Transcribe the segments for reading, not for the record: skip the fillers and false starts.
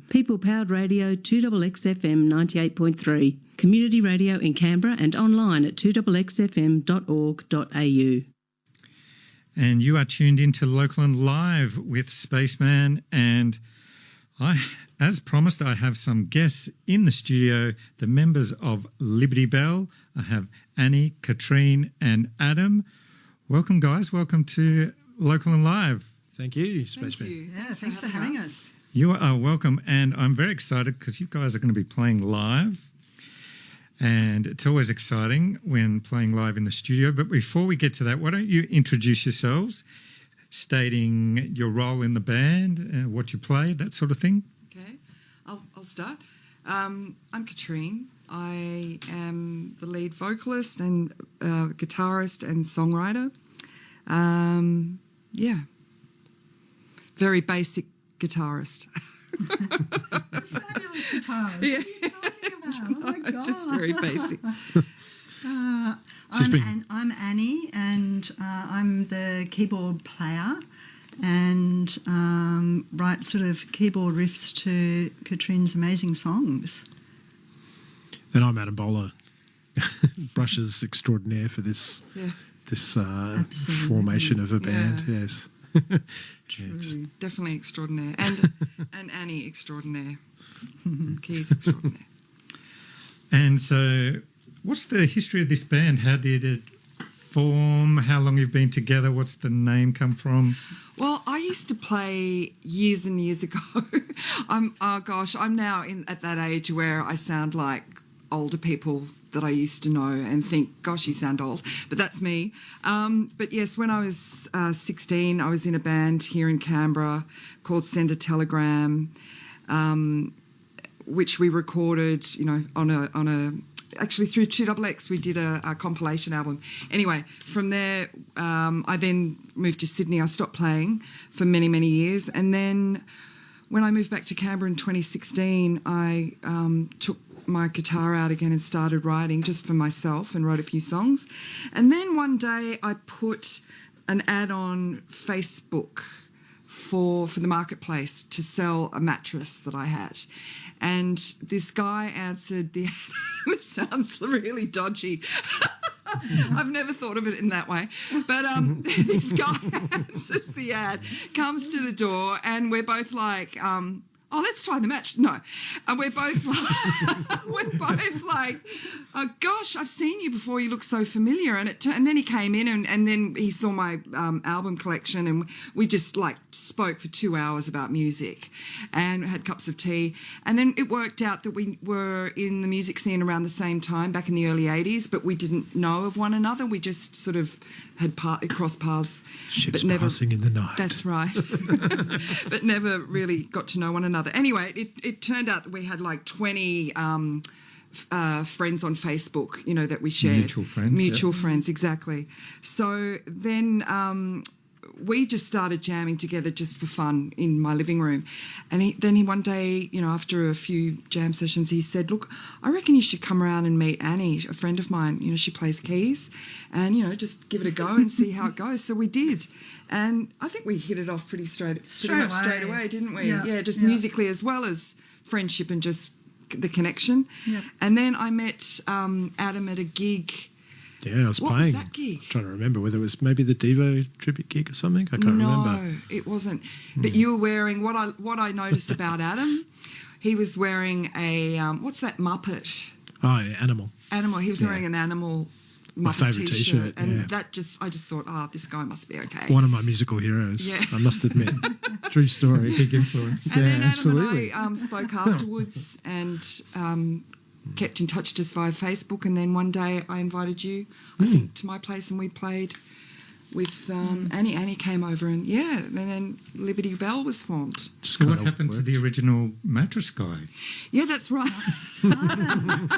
People Powered Radio 2XXFM 98.3, community radio in Canberra and online at 2XXFM.org.au. And you are tuned into Local and Live with Spaceman, and as promised, I have some guests in the studio, the members of Liberty Belle. I have Annie, Katrine and Adam. Welcome, guys. Welcome to Local and Live. Thank you, Spaceman. Thank you. Yeah, thanks for having us. You are welcome, and I'm very excited because you guys are going to be playing live. And it's always exciting when playing live in the studio. But before we get to that, why don't you introduce yourselves, stating your role in the band, what you play, that sort of thing. Okay, I'll start. I'm Katrine. I am the lead vocalist and guitarist and songwriter. Very basic guitarist. Fabulous guitarist. Yeah. What are you talking about? Oh my God. Just very basic. I'm Annie, and I'm the keyboard player and write sort of keyboard riffs to Katrine's amazing songs. And I'm Adam Bowler, brushes extraordinaire for this formation of a band. Yeah. Yes. Truly, definitely extraordinaire. And Annie extraordinaire. Keys extraordinaire. And so what's the history of this band? How did it form? How long you've been together? What's the name come from? Well, I used to play years and years ago. I'm now at that age where I sound like older people that I used to know and think, gosh, you sound old. But that's me. But yes, when I was 16, I was in a band here in Canberra called Send a Telegram, which we recorded, actually through 2XX we did a compilation album. Anyway, from there I then moved to Sydney. I stopped playing for many, many years. And then when I moved back to Canberra in 2016, I took my guitar out again and started writing just for myself and wrote a few songs. And then one day I put an ad on Facebook for the marketplace to sell a mattress that I had. And this guy answered the ad. This sounds really dodgy. I've never thought of it in that way. But this guy answers the ad, comes to the door, and we're both like, let's try the match. No. And we're both like, oh, gosh, I've seen you before. You look so familiar. And then he came in and then he saw my album collection, and we just spoke for 2 hours about music and had cups of tea. And then it worked out that we were in the music scene around the same time, back in the early 80s, but we didn't know of one another. We just sort of had crossed paths. Ships passing in the night. That's right. But never really got to know one another. Anyway, it turned out that we had 20 friends on Facebook, that we shared. Mutual friends, exactly. So then we just started jamming together just for fun in my living room. And then one day, after a few jam sessions, he said, look, I reckon you should come around and meet Annie, a friend of mine. She plays keys, and, just give it a go and see how it goes. So we did. And I think we hit it off pretty much straight away, didn't we? Yeah, musically as well as friendship and just the connection. Yeah. And then I met Adam at a gig. Yeah, I was playing. What was that gig? I'm trying to remember whether it was maybe the Devo tribute gig or something. I can't remember. No, it wasn't. But you were wearing what I noticed about Adam. He was wearing a what's that Muppet? Oh, yeah, Animal. Animal. He was wearing an Animal my Muppet favourite T-shirt, and yeah. I just thought, this guy must be okay. One of my musical heroes. Yeah. I must admit. True story. Big influence. And then Adam and I spoke afterwards and kept in touch just via Facebook. And then one day I invited you, I think, to my place, and we played with Annie. Annie came over, and then Liberty Belle was formed. So what happened to the original mattress guy? Yeah, that's right. Simon.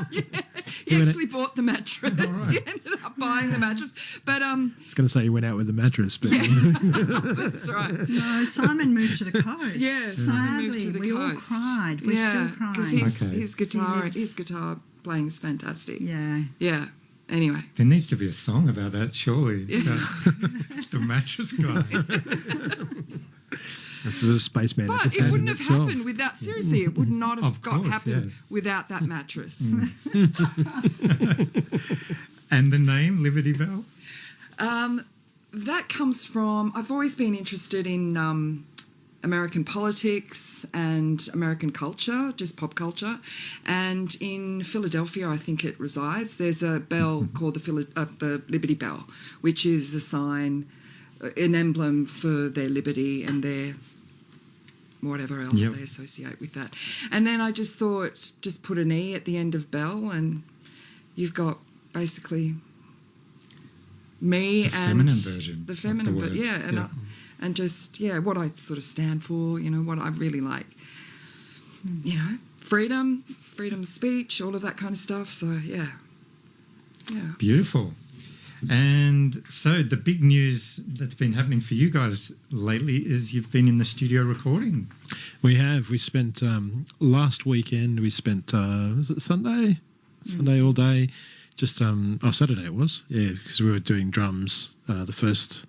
He actually bought the mattress. Right. He ended up buying the mattress. But I was going to say he went out with the mattress, but that's right. No, Simon moved to the coast. Yeah, Simon moved to the coast. We all cried. We're still crying. Because his guitar playing is fantastic. Yeah. Yeah. Anyway. There needs to be a song about that, surely. Yeah. The mattress guy. This is a spaceman. But it wouldn't have happened without, seriously, it would not have happened without that mattress. And the name, Liberty Belle? That comes from, I've always been interested in American politics and American culture, just pop culture. And in Philadelphia, I think it resides, there's a bell called the Liberty Belle, which is a sign, an emblem for their liberty and their whatever else they associate with that. And then I just thought, just put an E at the end of Belle and you've got basically me and feminine version. The feminine of the version, word. and just what I sort of stand for, what I really like, freedom of speech, all of that kind of stuff. So yeah. Beautiful. And so the big news that's been happening for you guys lately is you've been in the studio recording. We have. We spent last weekend. We spent was it Sunday? Sunday all day. Just Saturday it was. Yeah, because we were doing drums the first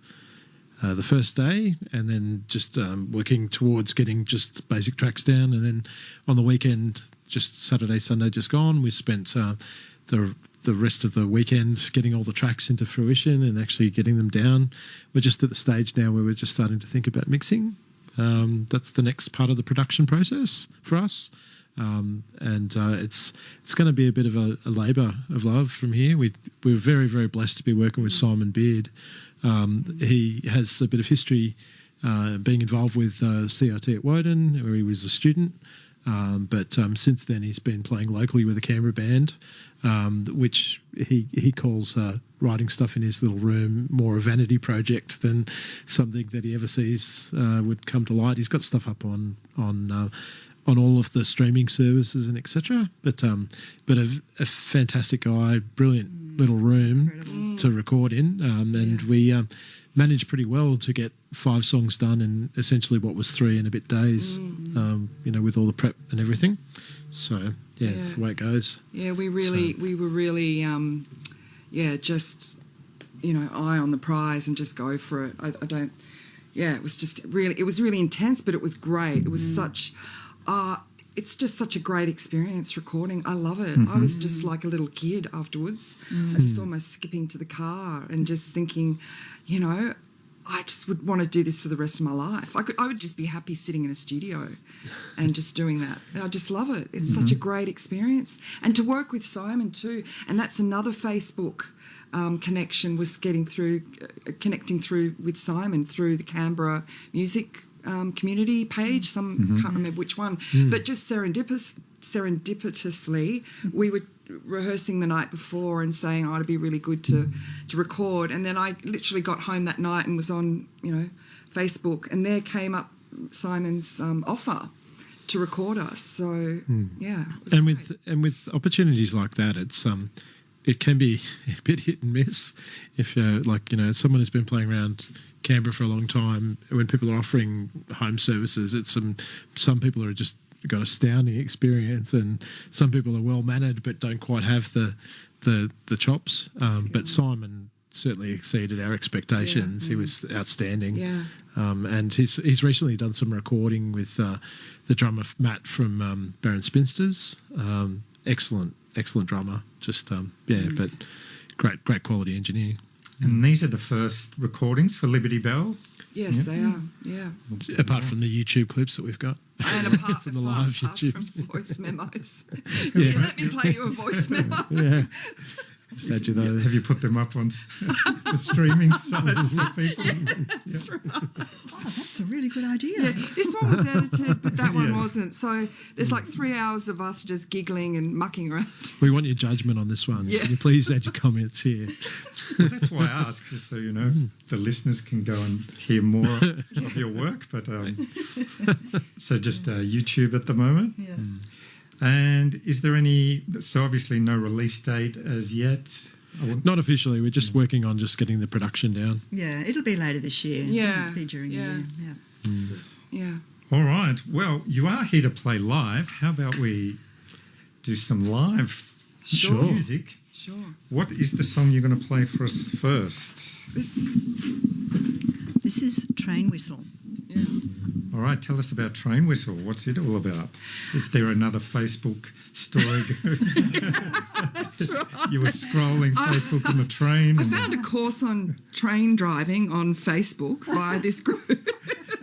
day, and then just working towards getting just basic tracks down, and then on the weekend, just Saturday, Sunday, just gone. We spent the rest of the weekend getting all the tracks into fruition and actually getting them down. We're just at the stage now where we're just starting to think about mixing. That's the next part of the production process for us. It's going to be a bit of a labour of love from here. We're very, very blessed to be working with Simon Beard. He has a bit of history being involved with CRT at Woden, where he was a student. But since then, he's been playing locally with a Canberra band, which he calls writing stuff in his little room more a vanity project than something that he ever sees would come to light. He's got stuff up on all of the streaming services and etc. But a fantastic guy, brilliant little room to record in, and we managed pretty well to get 5 songs done in essentially what was 3 and a bit days, with all the prep and everything. So it's the way it goes. Yeah, we were really, just eye on the prize and just go for it. It was really intense, but it was great. It was such. It's just such a great experience recording. I love it. I was just like a little kid afterwards. I was just almost skipping to the car and just thinking, I just would want to do this for the rest of my life. I would just be happy sitting in a studio and just doing that. I just love it. It's such a great experience. And to work with Simon too. And that's another Facebook connection, was connecting through with Simon through the Canberra music community page, can't remember which one, but just serendipitously, we were rehearsing the night before and saying, it'd be really good to record. And then I literally got home that night and was on, Facebook, and there came up Simon's offer to record us. So with opportunities like that, it's it can be a bit hit and miss. If someone who's been playing around Canberra for a long time, when people are offering home services, it's some people are just got astounding experience, and some people are well mannered but don't quite have the chops. But Simon certainly exceeded our expectations. He was outstanding. And he's recently done some recording with the drummer Matt from Baron Spinsters. Excellent drummer. Just but great quality engineer. And these are the first recordings for Liberty Belle? Yes, they are, yeah. Apart from the YouTube clips that we've got. And apart from the live YouTube. From voice memos. Let me play you a voice memo. Yeah. Just add you those. Have you put them up on the streaming sites for people? That's right. Oh, that's a really good idea. Yeah, this one was edited, but that one wasn't. So there's like 3 hours of us just giggling and mucking around. We want your judgment on this one. Yeah. Can you please add your comments here? Well, that's why I asked, just so you know, the listeners can go and hear more of your work. But so just YouTube at the moment. Yeah. And is there so obviously no release date as yet? Not officially. We're just working on just getting the production down. Yeah, it'll be later this year. Yeah. It'll be during the year. Yeah. All right. Well, you are here to play live. How about we do some live music? Sure. What is the song you're going to play for us first? This is Train Whistle. Yeah. All All right, tell us about Train Whistle. What's it all about? Is there another Facebook story? That's right. You were scrolling Facebook on the train. I found a course on train driving on Facebook via this group.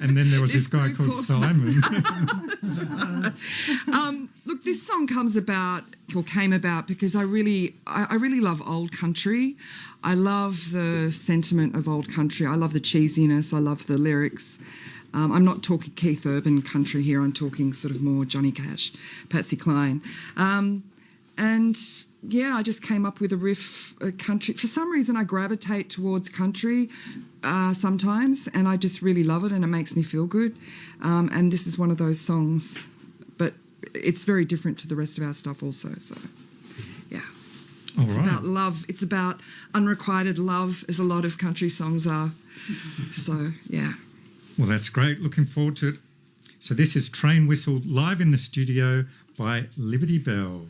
And then there was this guy group called Simon. Look, this song came about because I really love old country. I love the sentiment of old country. I love the cheesiness. I love the lyrics. I'm not talking Keith Urban country here. I'm talking sort of more Johnny Cash, Patsy Cline. And yeah, I just came up with a riff, country. For some reason, I gravitate towards country sometimes, and I just really love it, and it makes me feel good. And this is one of those songs, but it's very different to the rest of our stuff also. So, yeah. It's about love. It's about unrequited love, as a lot of country songs are. So, yeah. Well, that's great. Looking forward to it. So this is Train Whistle live in the studio by Liberty Belle.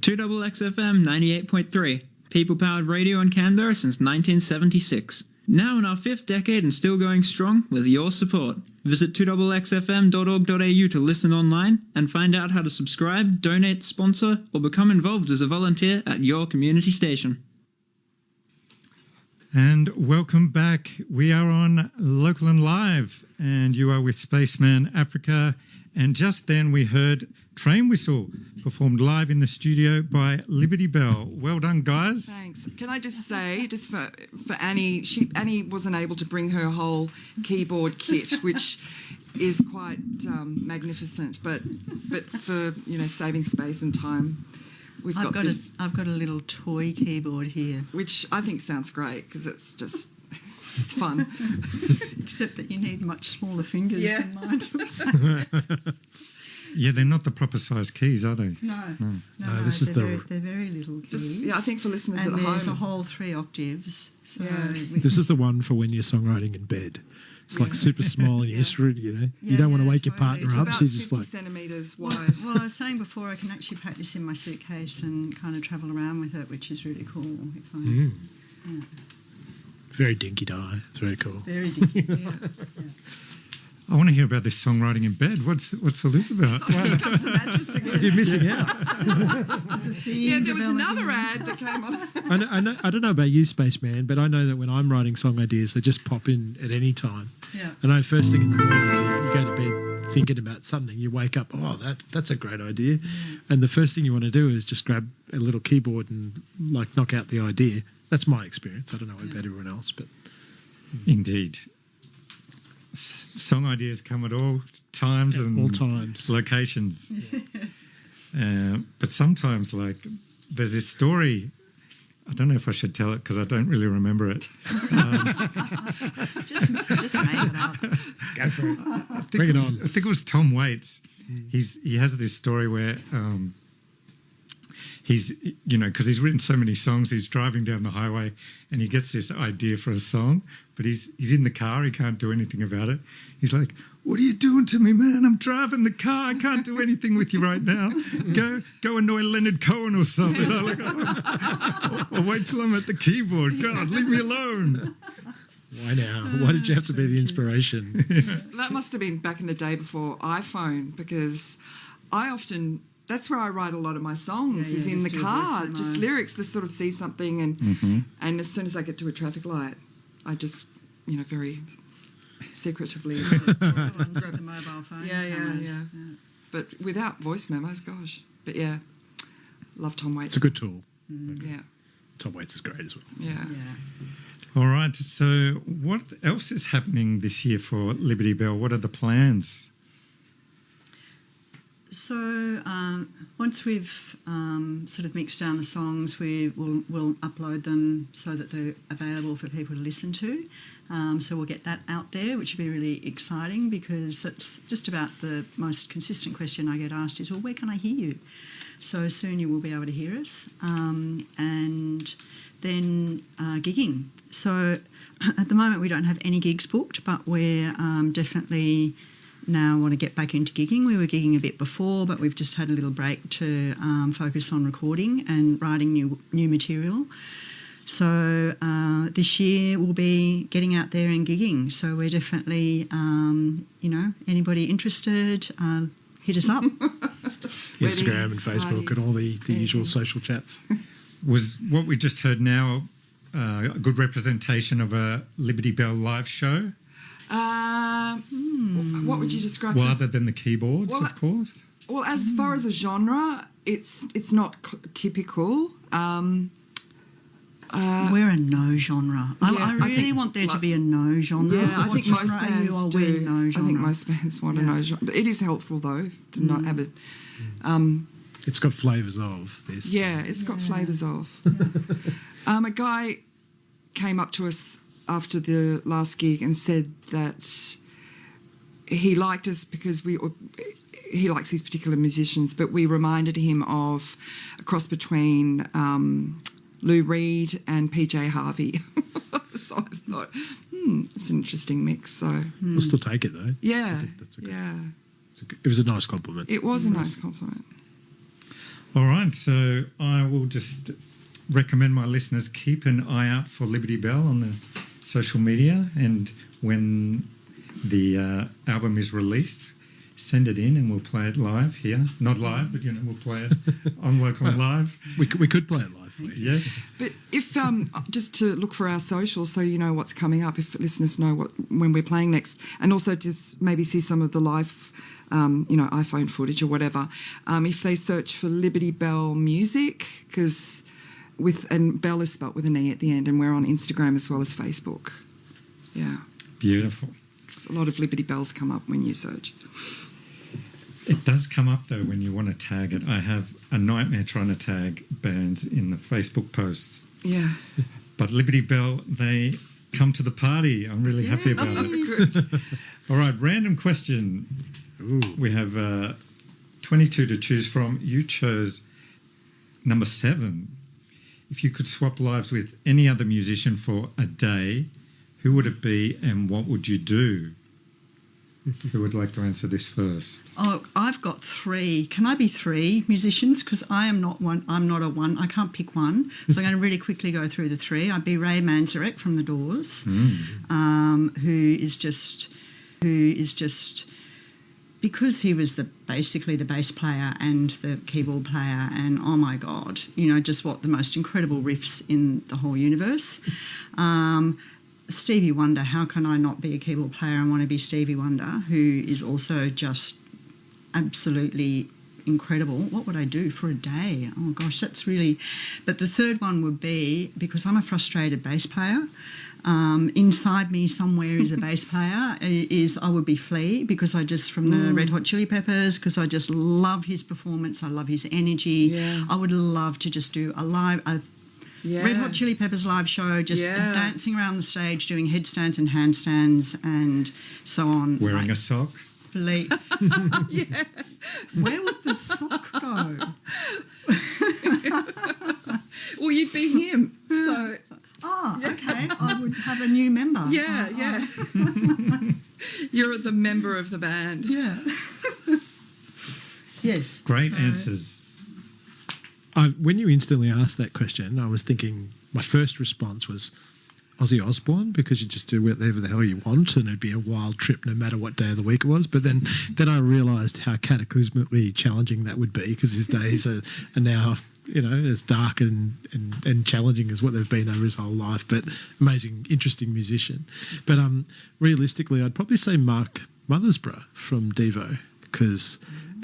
2XXFM 98.3, people-powered radio in Canberra since 1976. Now in our 5th decade and still going strong with your support. Visit 2XXFM.org.au to listen online and find out how to subscribe, donate, sponsor, or become involved as a volunteer at your community station. And welcome back. We are on LocalnLive, and you are with Spaceman Africa. And just then we heard Train Whistle performed live in the studio by Liberty Belle. Well done, guys. Thanks. Can I just say, just for Annie, Annie wasn't able to bring her whole keyboard kit, which is quite magnificent. But for saving space and time, I've got a little toy keyboard here, which I think sounds great because it's just. It's fun. Except that you need much smaller fingers than mine. Yeah, they're not the proper size keys, are they? No, this is they're very little keys. I think for listeners at home. And there's a whole 3 octaves. So this is the one for when you're songwriting in bed. It's like super small and you don't want to wake your partner up. So you're just 50 centimetres wide. Well, I was saying before, I can actually pack this in my suitcase and kind of travel around with it, which is really cool. Very dinky die. It's very cool. Very dinky. I want to hear about this songwriting in bed. What's all this about? Here comes the mattress again. You're missing out. There was another ad that came on. I don't know about you, Spaceman, but I know that when I'm writing song ideas, they just pop in at any time. Yeah. And I first thing in the morning, you go to bed thinking about something. You wake up, that's a great idea. And the first thing you want to do is just grab a little keyboard and knock out the idea. That's my experience. I don't know about everyone else, but indeed. Song ideas come at all times and all times, locations. But sometimes, there's this story. I don't know if I should tell it because I don't really remember it. Just make it up. Go for it. Bring it on. I think it was Tom Waits. He has this story where he's because he's written so many songs, he's driving down the highway and he gets this idea for a song, but he's in the car, he can't do anything about it. He's like, "What are you doing to me, man? I'm driving the car, I can't do anything with you right now. Go annoy Leonard Cohen or something." I'm like, or wait till I'm at the keyboard. God, leave me alone. Why now? Why did you have to be the inspiration? That must have been back in the day before iPhone, because that's where I write a lot of my songs, is in the car, just lyrics, to sort of see something, and as soon as I get to a traffic light, I just, very secretively grab the mobile phone. Yeah. But without voice memos, gosh. But love Tom Waits. It's a good tool. Yeah. Tom Waits is great as well. Yeah. All right, so what else is happening this year for Liberty Belle? What are the plans? So once we've sort of mixed down the songs, we'll upload them so that they're available for people to listen to. So we'll get that out there, which will be really exciting, because that's just about the most consistent question I get asked is, well, where can I hear you? So soon you will be able to hear us. And then gigging. So at the moment we don't have any gigs booked, but we're definitely now want to get back into gigging. We were gigging a bit before, but we've just had a little break to focus on recording and writing new material. So this year we'll be getting out there and gigging. So we're definitely, anybody interested, hit us up. Instagram and Facebook and all the usual social chats. Was what we just heard now a good representation of a Liberty Belle live show? What would you describe? Well, other than the keyboards, of course. Well, as far as a genre, it's not typical. We're a no genre. I really want there to be a no genre. Yeah, I think most bands do. No genre? I think most bands want a no genre. It is helpful though to not have it. It's got flavours of this. Yeah, it's got flavours of. A guy came up to us after the last gig and said that he liked us because he likes these particular musicians, but we reminded him of a cross between Lou Reed and PJ Harvey. So I thought, it's an interesting mix. So We'll still take it though. Yeah, It was a nice compliment. It was a nice compliment. All right, so I will just recommend my listeners keep an eye out for Liberty Belle on the social media, and when the album is released, send it in and we'll play it live here. Not live, but we'll play it on Local Live. We could play it live for you. Yes. But if just to look for our socials so you know what's coming up, if listeners know when we're playing next, and also just maybe see some of the live iPhone footage or whatever. If they search for Liberty Belle Music, and Belle is spelt with an E at the end, and we're on Instagram as well as Facebook. Yeah. Beautiful. 'Cause a lot of Liberty Bells come up when you search. It does come up, though, when you want to tag it. I have a nightmare trying to tag bands in the Facebook posts. Yeah. But Liberty Belle, they come to the party. I'm really happy about it. Good. All right, random question. Ooh. We have 22 to choose from. You chose number 7. If you could swap lives with any other musician for a day, who would it be and what would you do? Who would like to answer this first? Oh, I've got 3. Can I be 3 musicians? Because I am not one. I'm not a one. I can't pick one. So I'm going to really quickly go through the 3. I'd be Ray Manzarek from The Doors, who is just because he was basically the bass player and the keyboard player, and oh my God, just what the most incredible riffs in the whole universe. Stevie Wonder, how can I not be a keyboard player and want to be Stevie Wonder, who is also just absolutely incredible. What would I do for a day? Oh gosh, that's really... But the third one would be, because I'm a frustrated bass player, inside me somewhere is a bass player, I would be Flea, because I just, from the Red Hot Chili Peppers, because I just love his performance, I love his energy. Yeah. I would love to just do a Red Hot Chili Peppers live show, just dancing around the stage, doing headstands and handstands and so on. Wearing a sock? Yeah. Where would the sock go? Well, you'd be him. So. Oh, okay. I would have a new member. Yeah. You're the member of the band. Yeah. Yes. Great answers. When you instantly asked that question, I was thinking, my first response was Ozzy Osbourne, because you just do whatever the hell you want and it'd be a wild trip no matter what day of the week it was. But then I realised how cataclysmically challenging that would be, because his days are now, as dark and challenging as what they've been over his whole life. But amazing, interesting musician. But realistically, I'd probably say Mark Mothersbaugh from Devo, because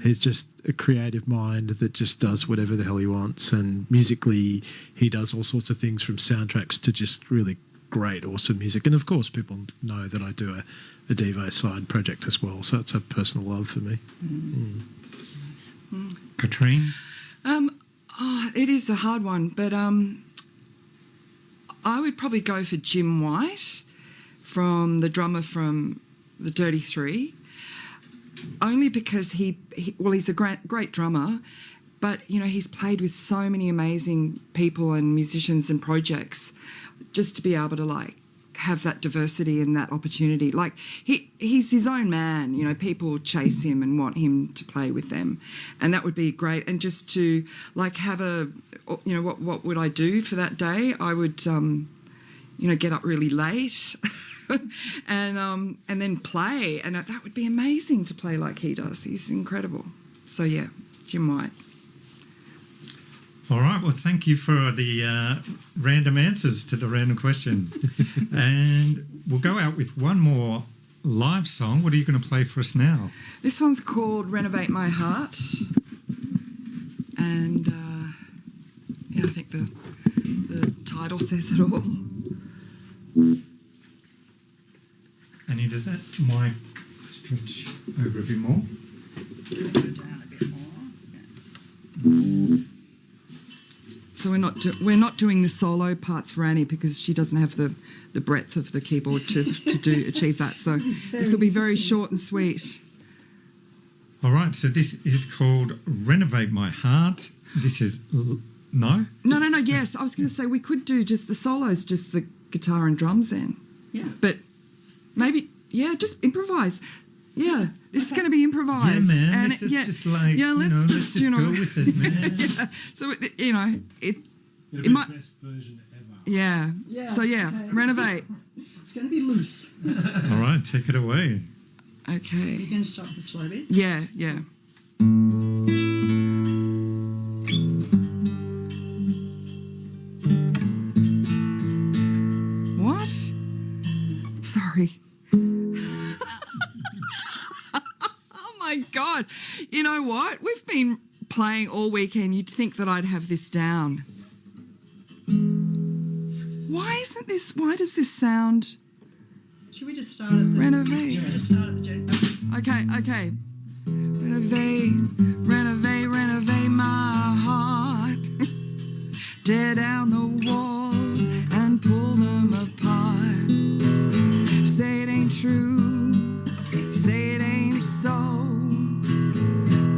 he's just a creative mind that just does whatever the hell he wants, and musically he does all sorts of things, from soundtracks to just really great, awesome music. And of course people know that I do a Devo side project as well, so it's a personal love for me. Katrine? It is a hard one, but I would probably go for Jim White, from the drummer from the Dirty Three. Only because he's a great drummer, but he's played with so many amazing people and musicians and projects. Just to be able to have that diversity and that opportunity, he's his own man. People chase him and want him to play with them, and that would be great. And just to have what would I do for that day? I would get up really late. and then play, and that would be amazing to play like he does. He's incredible. So yeah, Jim White. All right, well, thank you for the random answers to the random question. And we'll go out with one more live song. What are you going to play for us now? This one's called Renovate My Heart, and I think the title says it all. Annie, does that mic stretch over a bit more? Go down a bit more. So we're not doing the solo parts for Annie, because she doesn't have the breadth of the keyboard to achieve that. So this will be very short and sweet. All right, so this is called Renovate My Heart. This is... No? No, yes. I was going to say we could do just the solos, just the guitar and drums then. Yeah. But maybe, just improvise. Yeah. This is going to be Yeah, improvised. man. And This is just like, yeah, let's just go with it, man. yeah. So, it It'll be might, the best version ever. yeah. Yeah, So, yeah, okay. Renovate. It's going to be loose. All right, take it away. Okay. You're going to start with the slow bit. Yeah, yeah. What? Sorry. Oh my God. You know what? We've been playing all weekend. You'd think that I'd have this down. Why does this sound? Should we just start at the Renovate. Should we just start at the gen- Okay. Renovate my heart. Tear down the walls and pull them apart. Say it ain't true, say it ain't so.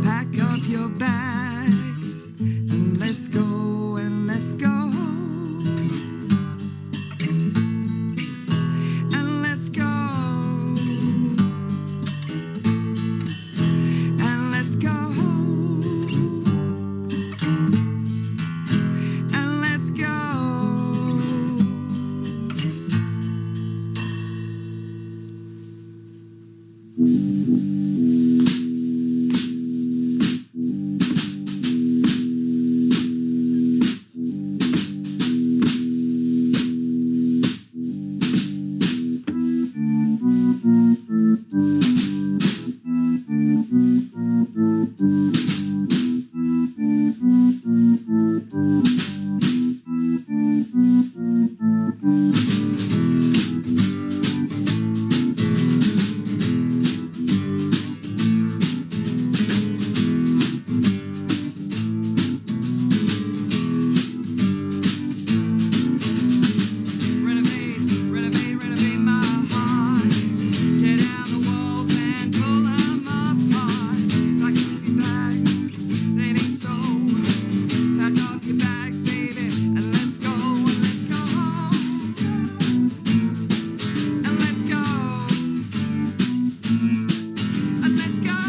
Pack up your bags and let's go and let's go. And let's go. And let's go. And let's go. Renovate my heart. Tear down the walls and pull them apart. Pack up your bags, they ain't so. Pack up your bags, baby, and let's go, and let's go. And let's go. And let's go.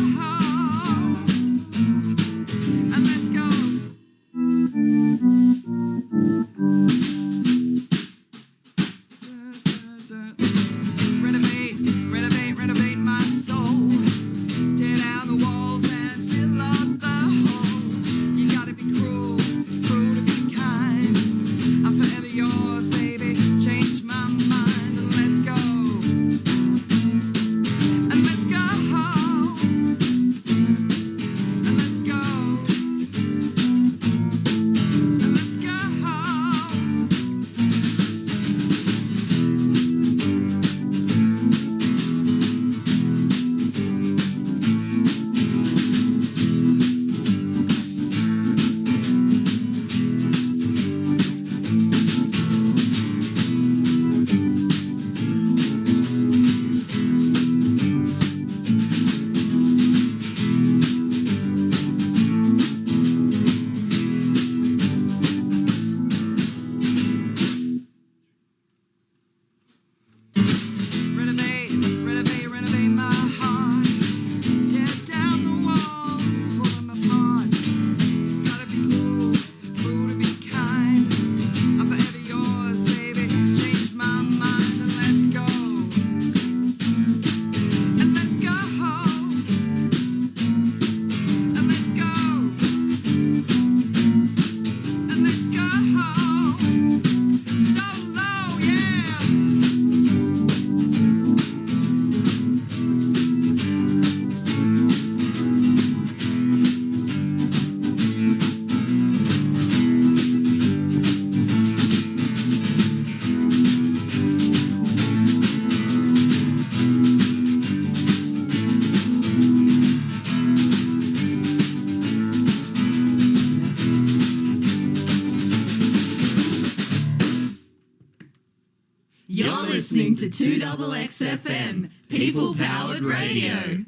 And let's go. Renovate my soul. Tear down the walls and fill up the holes. You gotta be cruel to be kind. I'm forever yours, baby. Change my mind and let's go. And let's go. And let's go. And let's go. Renovate my heart. Tear down the walls and pull them apart. Gotta be cool to be kind. I'm forever yours, baby. Change my mind and let's go. And let's go. And let's go. And let's go. So low, yeah. You're listening to 2XX FM, People Powered Radio.